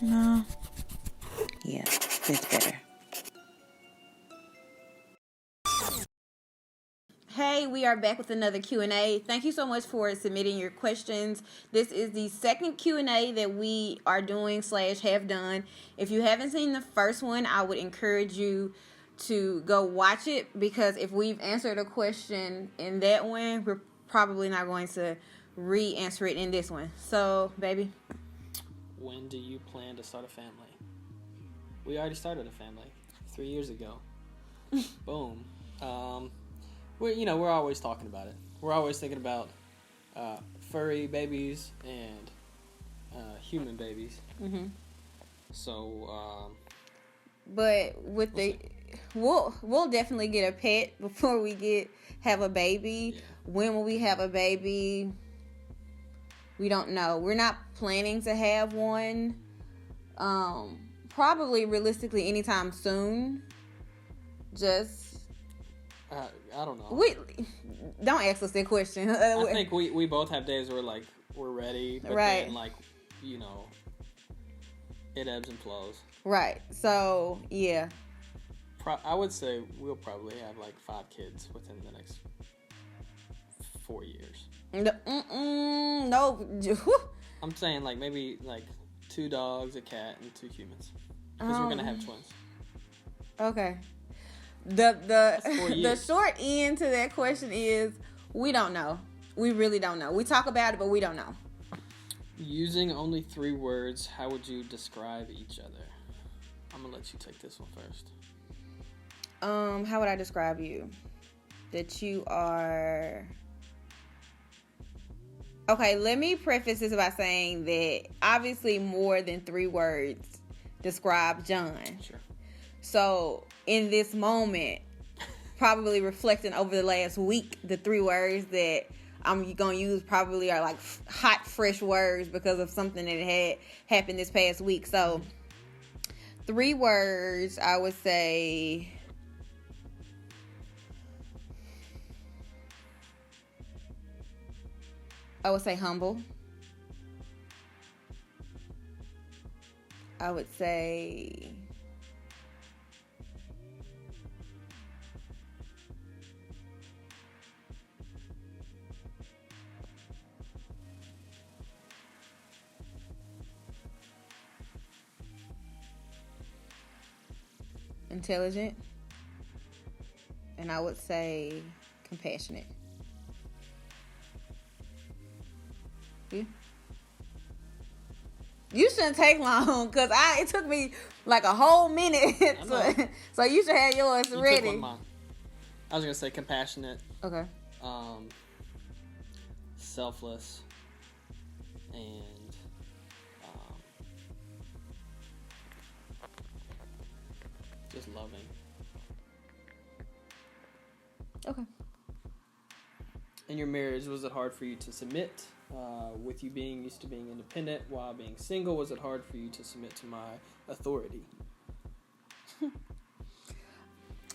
No. Yeah, it's better. Hey, we are back with another Q&A. Thank you so much for submitting your questions. This is the second Q&A that we are doing / have done. If you haven't seen the first one, I would encourage you to go watch it, because if we've answered a question in that one, we're probably not going to re-answer it in this one. So, baby. When do you plan to start a family? We already started a family 3 years ago. Boom. We're always talking about it. We're always thinking about furry babies and human babies. Mm-hmm. So, but with we'll definitely get a pet before we have a baby. Yeah. When will we have a baby? We don't know. We're not planning to have one. Probably realistically anytime soon. Just. I don't know. Don't ask us that question. I think we both have days where we're ready, but right. then it ebbs and flows. Right. So yeah. I would say we'll probably have 5 kids within the next 4 years. No. I'm saying maybe 2 dogs, a cat, and 2 humans, because we're gonna have twins. Okay. The short end to that question is we don't know. We really don't know. We talk about it, but we don't know. Using only 3 words, how would you describe each other? I'm gonna let you take this one first. How would I describe you? That you are... Okay, let me preface this by saying that obviously more than 3 words describe John. Sure. So, in this moment, probably reflecting over the last week, the 3 words that I'm going to use probably are hot, fresh words because of something that had happened this past week. So, 3 words, I would say... humble. I would say... intelligent. And I would say compassionate. Yeah. You shouldn't take long, because it took me a whole minute. So you should have yours ready. Took one of mine. I was going to say compassionate. Okay. Selfless. And just loving. Okay. In your marriage, was it hard for you to submit? With you being used to being independent while being single, was it hard for you to submit to my authority?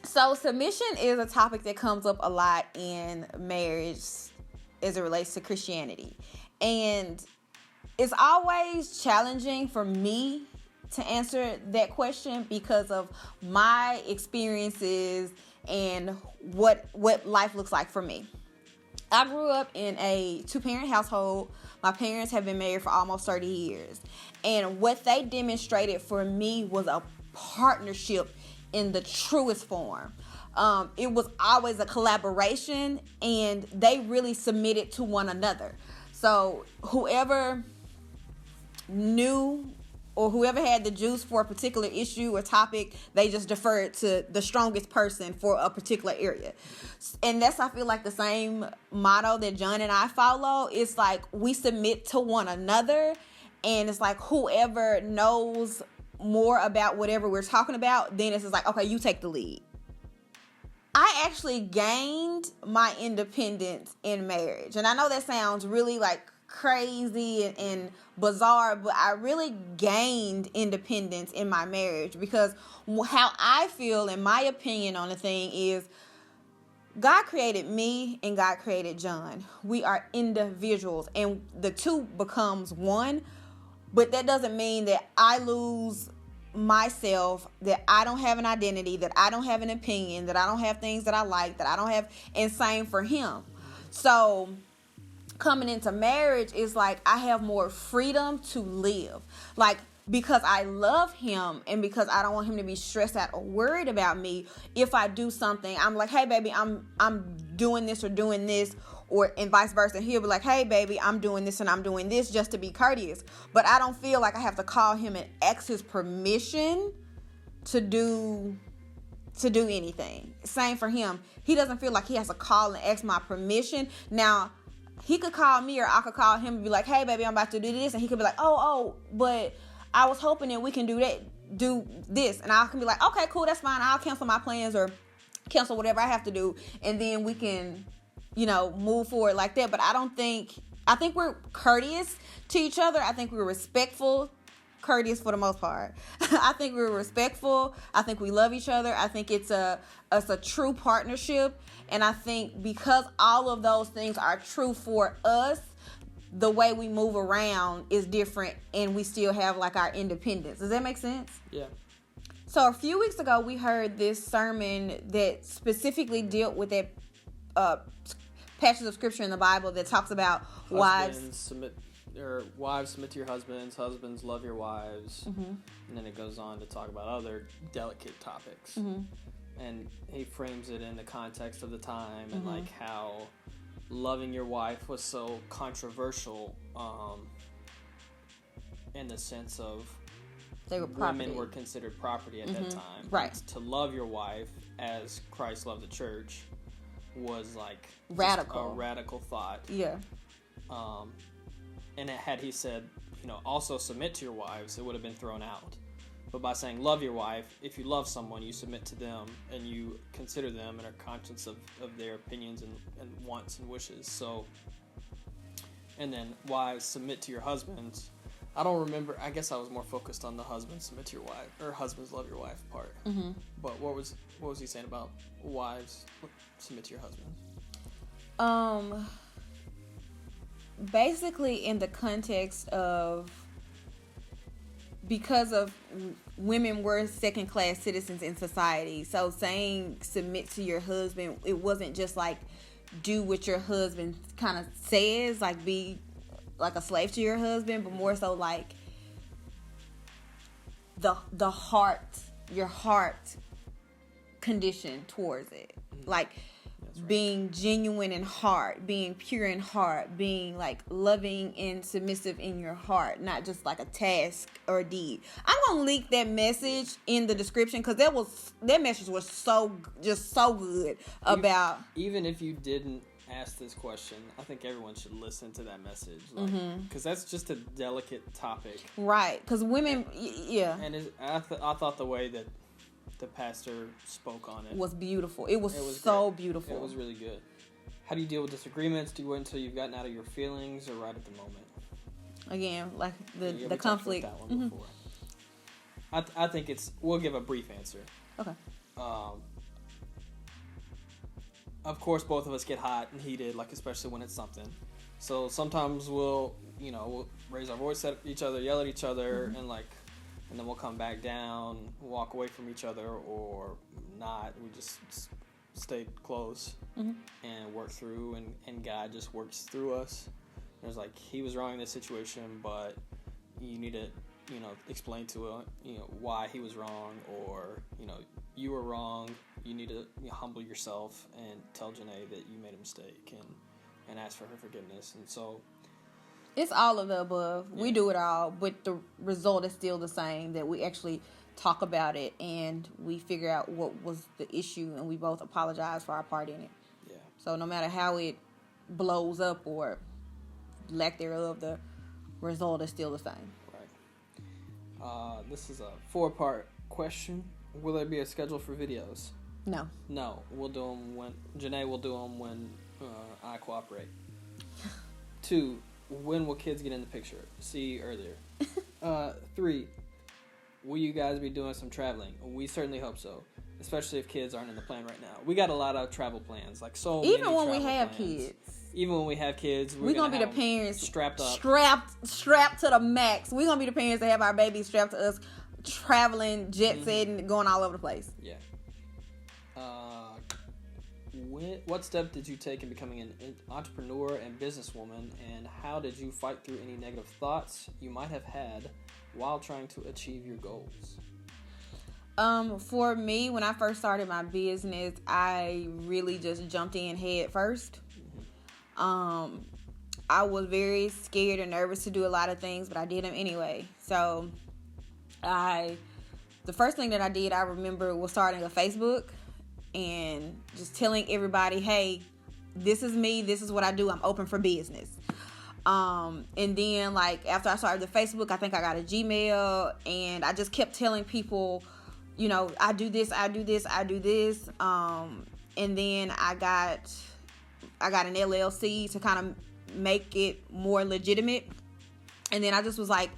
So submission is a topic that comes up a lot in marriage as it relates to Christianity. And it's always challenging for me to answer that question because of my experiences and what life looks like for me. I grew up in a 2-parent household. My parents have been married for almost 30 years. And what they demonstrated for me was a partnership in the truest form. It was always a collaboration, and they really submitted to one another. So whoever knew or whoever had the juice for a particular issue or topic, they just deferred to the strongest person for a particular area. And that's, I feel the same motto that John and I follow. It's we submit to one another, and it's whoever knows more about whatever we're talking about, then it's just okay, you take the lead. I actually gained my independence in marriage. And I know that sounds really crazy and bizarre, but I really gained independence in my marriage, because how I feel, in my opinion on the thing, is God created me and God created John. We are individuals, and the two becomes one. But that doesn't mean that I lose myself, that I don't have an identity, that I don't have an opinion, that I don't have things that I like, that I don't have, and same for him. So coming into marriage is like I have more freedom to live. Like, because I love him and because I don't want him to be stressed out or worried about me, if I do something, I'm like, hey baby, I'm doing this or doing this, or and vice versa. He'll be like, hey baby, I'm doing this and I'm doing this, just to be courteous. But I don't feel like I have to call him and ask his permission to do anything. Same for him. He doesn't feel like he has to call and ask my permission. Now, he could call me or I could call him and be like, hey baby, I'm about to do this, and he could be like, oh, but I was hoping that we can do this, and I can be like, okay, cool, that's fine, I'll cancel my plans or cancel whatever I have to do, and then we can, move forward like that. But I think we're courteous to each other. I think we're respectful, courteous for the most part. I think we're respectful. I think we love each other. I think it's a true partnership, and I think because all of those things are true for us, the way we move around is different, and we still have like our independence. Does that make sense? Yeah. So a few weeks ago, we heard this sermon that specifically dealt with that passage of scripture in the Bible that talks about wives submit to your husbands love your wives, and then it goes on to talk about other delicate topics, and he frames it in the context of the time, and like how loving your wife was so controversial, in the sense of women were considered property at that time. Right. To love your wife as Christ loved the church was like radical, a radical thought. Yeah. And had he said, also submit to your wives, it would have been thrown out. But by saying love your wife, if you love someone, you submit to them and you consider them and are conscious of their opinions and wants and wishes. So, and then wives, submit to your husbands. I don't remember. I guess I was more focused on the husbands submit to your wife, or husbands love your wife part. But what was he saying about wives submit to your husbands? Basically in the context of, because of women were second-class citizens in society, so saying submit to your husband, it wasn't just like do what your husband kind of says, like be like a slave to your husband, but more so like the heart, your heart condition towards it, like right. Being genuine in heart, being pure in heart, being like loving and submissive in your heart, not just like a task or a deed. I'm gonna link that message in the description because that message was so good about. Even if you didn't ask this question, I think everyone should listen to that message, because that's just a delicate topic, right? Because women, yeah. And I thought the way that the pastor spoke on it was beautiful. It was so great. Beautiful. It was really good. How do you deal with disagreements? Do you wait until you've gotten out of your feelings, or right at the moment? Again, like the conflict. That one before. I think we'll give a brief answer. Okay. Of course, both of us get hot and heated, like especially when it's something. So sometimes we'll raise our voice at each other, yell at each other, and then we'll come back down, walk away from each other, or not. We just stay close and work through, and God just works through us. There's like, he was wrong in this situation, but you need to, explain to him, why he was wrong, or, you were wrong. You need to humble yourself and tell Janae that you made a mistake and ask for her forgiveness. And so, it's all of the above. Yeah. We do it all, but the result is still the same, that we actually talk about it and we figure out what was the issue and we both apologize for our part in it. Yeah. So no matter how it blows up or lack thereof, the result is still the same. Right. This is a 4-part question. Will there be a schedule for videos? No. No. We'll do them when... Janae will do them when I cooperate. 2... When will kids get in the picture? See earlier. 3, will you guys be doing some traveling? We certainly hope so. especially if kids aren't in the plan right now. We got a lot of travel plans, like even when we have kids. Even when we have kids, we're gonna be the parents strapped up, strapped to the max. We're gonna be the parents that have our babies strapped to us, traveling, jet setting, going all over the place. Yeah. What step did you take in becoming an entrepreneur and businesswoman, and how did you fight through any negative thoughts you might have had while trying to achieve your goals? For me, when I first started my business, I really just jumped in head first. I was very scared and nervous to do a lot of things, but I did them anyway. So the first thing that I did, I remember, was starting a Facebook and just telling everybody, hey, this is me, this is what I do, I'm open for business. And then, like, after I started the Facebook, I think I got a Gmail, and I just kept telling people, you know, I do this, I do this, I do this. And then I got an LLC to kind of make it more legitimate. And then I just was like,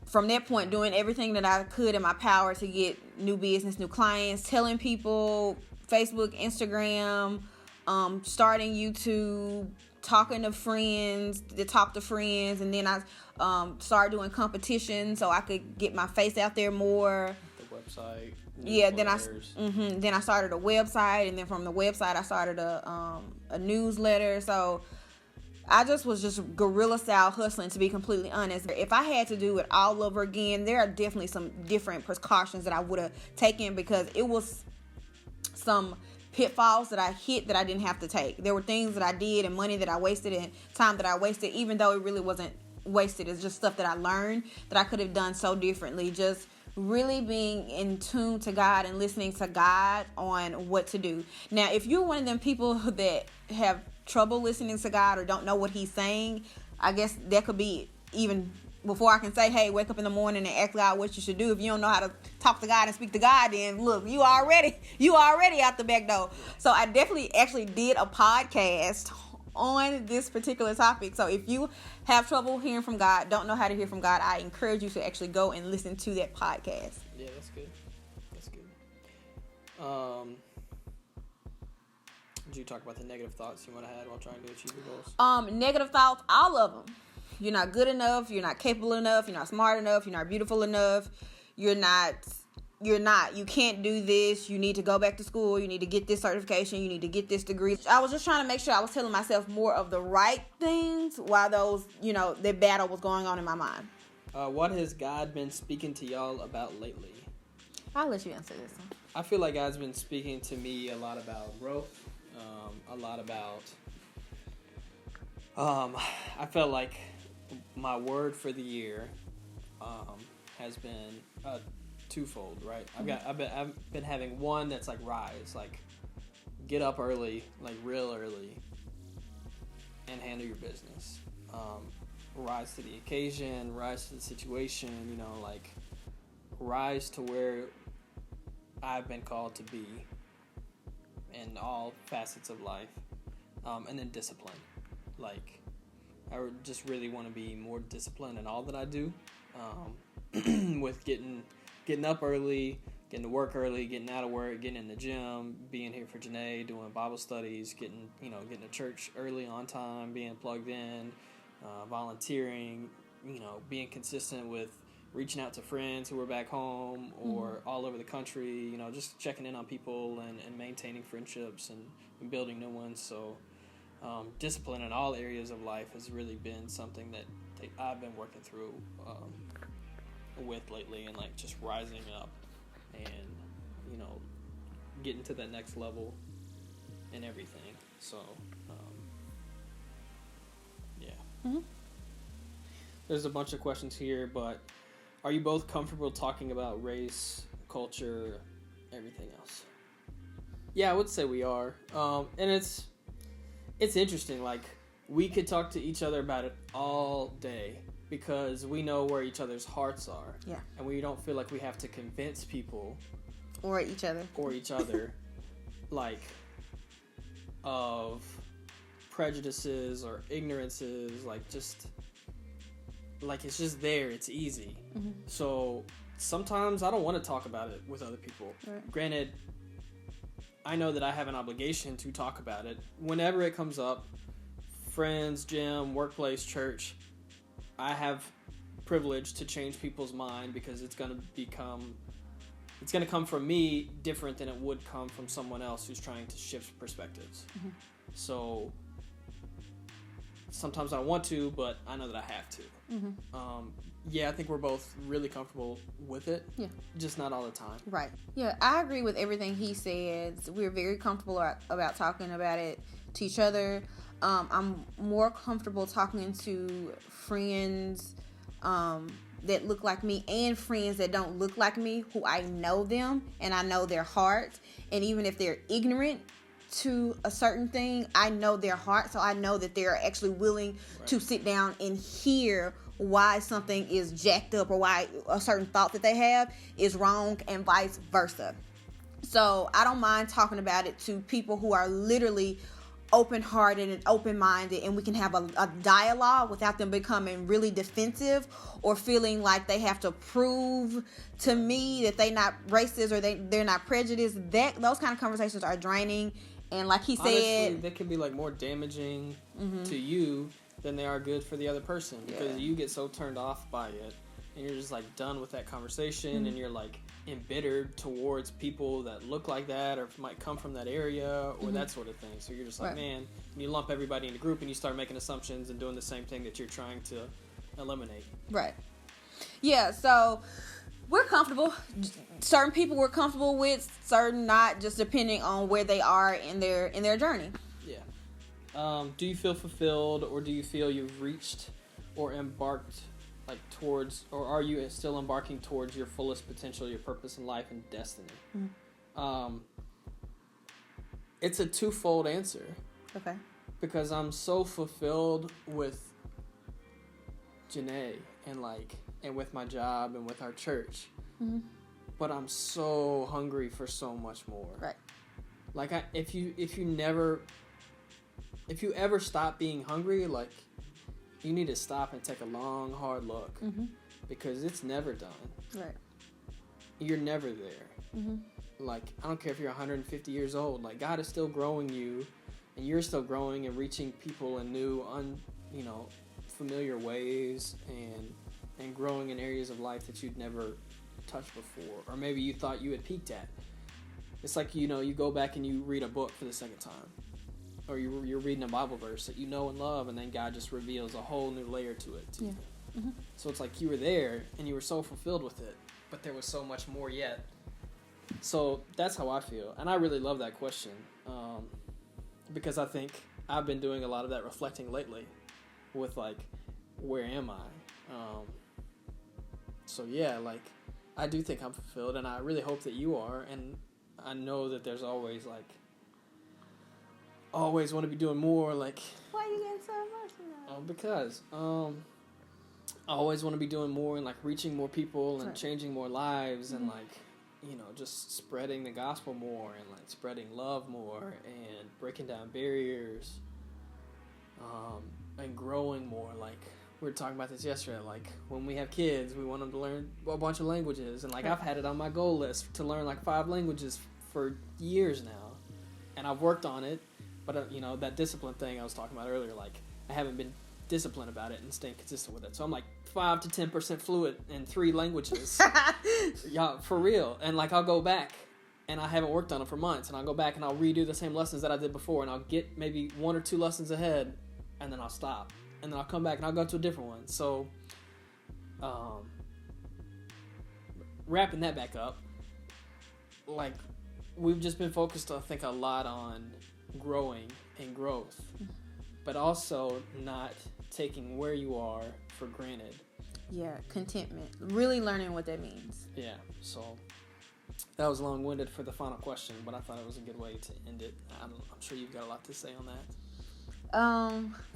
from that point, doing everything that I could in my power to get new business, new clients, telling people, Facebook, Instagram, starting YouTube, talking to friends, to talk to friends. And then I started doing competitions so I could get my face out there more. The website. Yeah, then I started a website, and then from the website I started a newsletter. So I was guerrilla style hustling, to be completely honest. If I had to do it all over again, there are definitely some different precautions that I would have taken, because it was some pitfalls that I hit that I didn't have to take. There were things that I did and money that I wasted and time that I wasted, even though it really wasn't wasted. It's just stuff that I learned that I could have done so differently. Just really being in tune to God and listening to God on what to do. Now, if you're one of them people that have trouble listening to God or don't know what He's saying, I guess that could be even before I can say, hey, wake up in the morning and ask God what you should do. If you don't know how to talk to God and speak to God, then look, you already out the back door. So I definitely actually did a podcast on this particular topic. So if you have trouble hearing from God, don't know how to hear from God, I encourage you to actually go and listen to that podcast. Yeah, that's good. Did you talk about the negative thoughts you might have had while trying to achieve your goals? Negative thoughts, all of them. You're not good enough. You're not capable enough. You're not smart enough. You're not beautiful enough. You can't do this. You need to go back to school. You need to get this certification. You need to get this degree. I was just trying to make sure I was telling myself more of the right things while that battle was going on in my mind. What has God been speaking to y'all about lately? I'll let you answer this one. I feel like God's been speaking to me a lot about growth. A lot about... I felt like my word for the year has been twofold, right? I've been having one that's like rise, like get up early, like real early, and handle your business. Rise to the occasion, rise to the situation, like rise to where I've been called to be in all facets of life, and then discipline. Like, I just really want to be more disciplined in all that I do, with getting up early, getting to work early, getting out of work, getting in the gym, being here for Janae, doing Bible studies, getting to church early on time, being plugged in, volunteering, being consistent with reaching out to friends who are back home or all over the country, just checking in on people and maintaining friendships and building new ones. So discipline in all areas of life has really been something that I've been working through with lately, and like just rising up and getting to that next level and everything. So there's a bunch of questions here, but are you both comfortable talking about race, culture, everything else? Yeah, I would say we are. And it's interesting. Like, we could talk to each other about it all day because we know where each other's hearts are. Yeah. And we don't feel like we have to convince people. Or each other. Like, of prejudices or ignorances. Like, just... like, it's just there. It's easy. Mm-hmm. So sometimes I don't want to talk about it with other people. Right. Granted, I know that I have an obligation to talk about it whenever it comes up. Friends, gym, workplace, church. I have privilege to change people's mind because it's going to come from me different than it would come from someone else who's trying to shift perspectives. Mm-hmm. So sometimes I want to, but I know that I have to. Mm-hmm. Yeah, I think we're both really comfortable with it. Yeah. Just not all the time. Right. Yeah, I agree with everything he says. We're very comfortable about talking about it to each other. I'm more comfortable talking to friends that look like me and friends that don't look like me, who I know them and I know their heart. And even if they're ignorant to a certain thing, I know their heart, so I know that they're actually willing to sit down and hear why something is jacked up or why a certain thought that they have is wrong and vice versa. So I don't mind talking about it to people who are literally open-hearted and open-minded, and we can have a dialogue without them becoming really defensive or feeling like they have to prove to me that they're not racist or they're not prejudiced. Those kind of conversations are draining, and like he said, they can be like more damaging to you than they are good for the other person, because you get so turned off by it and you're just like done with that conversation, and you're like embittered towards people that look like that or might come from that area or that sort of thing. So you're just like, man, and you lump everybody in a group and you start making assumptions and doing the same thing that you're trying to eliminate. Right. Yeah, so we're comfortable. Certain people we're comfortable with, certain not, just depending on where they are in their journey. Yeah. Do you feel fulfilled, or do you feel you've reached or embarked towards, or are you still embarking towards your fullest potential, your purpose in life and destiny? It's a twofold answer. Okay. Because I'm so fulfilled with Janae and with my job and with our church, but I'm so hungry for so much more. Right. If you ever stop being hungry, you need to stop and take a long, hard look, because it's never done. Right. You're never there. I don't care if you're 150 years old. God is still growing you, and you're still growing and reaching people in new, familiar ways, and growing in areas of life that you'd never touched before, or maybe you thought you had peaked at. It's like, you go back and you read a book for the second time. Or you're reading a Bible verse that you know and love, and then God just reveals a whole new layer to it. So it's like you were there, and you were so fulfilled with it, but there was so much more yet. So that's how I feel. And I really love that question, because I think I've been doing a lot of that reflecting lately with, where am I? So yeah, I do think I'm fulfilled, and I really hope that you are, and I know that there's always, always want to be doing more, Why are you getting so emotional? Because I always want to be doing more and reaching more people and changing more lives, and just spreading the gospel more, and spreading love more, and breaking down barriers, and growing more. We were talking about this yesterday, when we have kids, we want them to learn a bunch of languages, and I've had it on my goal list to learn 5 languages for years now, and I've worked on it. But, that discipline thing I was talking about earlier, I haven't been disciplined about it and staying consistent with it. So I'm 5 to 10% fluent in 3 languages. Yeah, for real. And, I'll go back, and I haven't worked on it for months, and I'll go back and I'll redo the same lessons that I did before, and I'll get maybe 1 or 2 lessons ahead, and then I'll stop. And then I'll come back and I'll go to a different one. So, wrapping that back up, we've just been focused, I think, a lot on growing and growth, but also not taking where you are for granted. Yeah, contentment. Really learning what that means. Yeah, so that was long-winded for the final question, but I thought it was a good way to end it. I'm sure you've got a lot to say on that.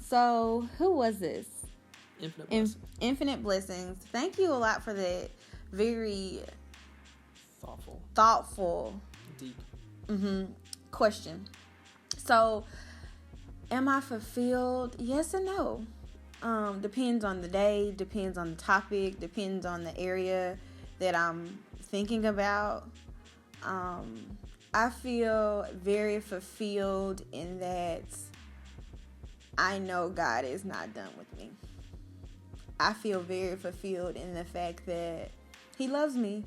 So who was this? Infinite Blessings. Infinite Blessings. Thank you a lot for that. Very thoughtful, deep question. So, am I fulfilled? Yes and no. Depends on the day, depends on the topic, depends on the area that I'm thinking about. I feel very fulfilled in that I know God is not done with me. I feel very fulfilled in the fact that He loves me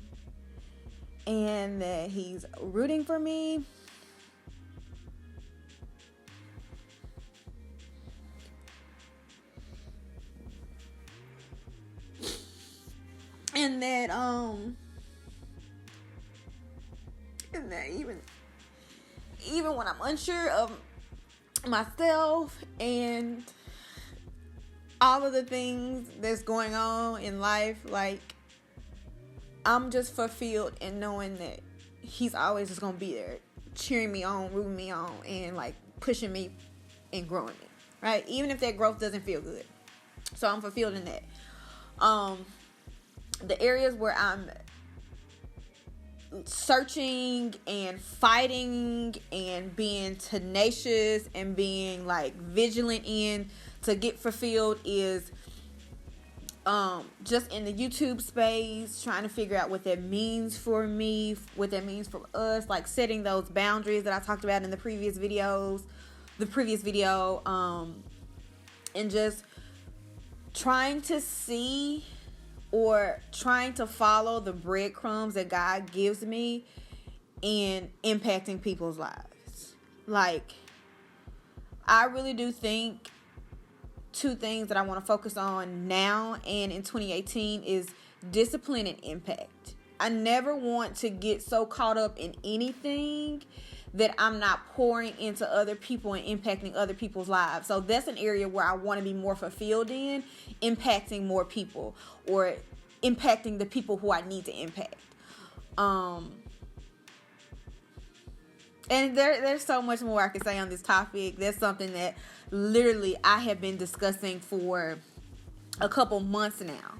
and that He's rooting for me. And that even when I'm unsure of myself and all of the things that's going on in life, like, I'm just fulfilled in knowing that He's always just gonna be there, cheering me on, rooting me on, and like pushing me and growing me, right? Even if that growth doesn't feel good. So I'm fulfilled in that. The areas where I'm searching and fighting and being tenacious and being like vigilant in to get fulfilled is just in the YouTube space, trying to figure out what that means for me, what that means for us, like setting those boundaries that I talked about in the previous video, and just trying to see or trying to follow the breadcrumbs that God gives me in impacting people's lives. Like, I really do think two things that I want to focus on now and in 2018 is discipline and impact. I never want to get so caught up in anything that I'm not pouring into other people and impacting other people's lives. So that's an area where I want to be more fulfilled in, impacting more people or impacting the people who I need to impact. And there's so much more I can say on this topic. That's something that literally I have been discussing for a couple months now.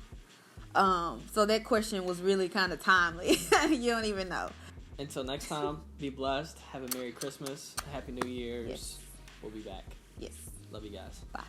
So that question was really kind of timely. You don't even know. Until next time, be blessed. Have a Merry Christmas. Happy New Year's. Yes. We'll be back. Yes. Love you guys. Bye.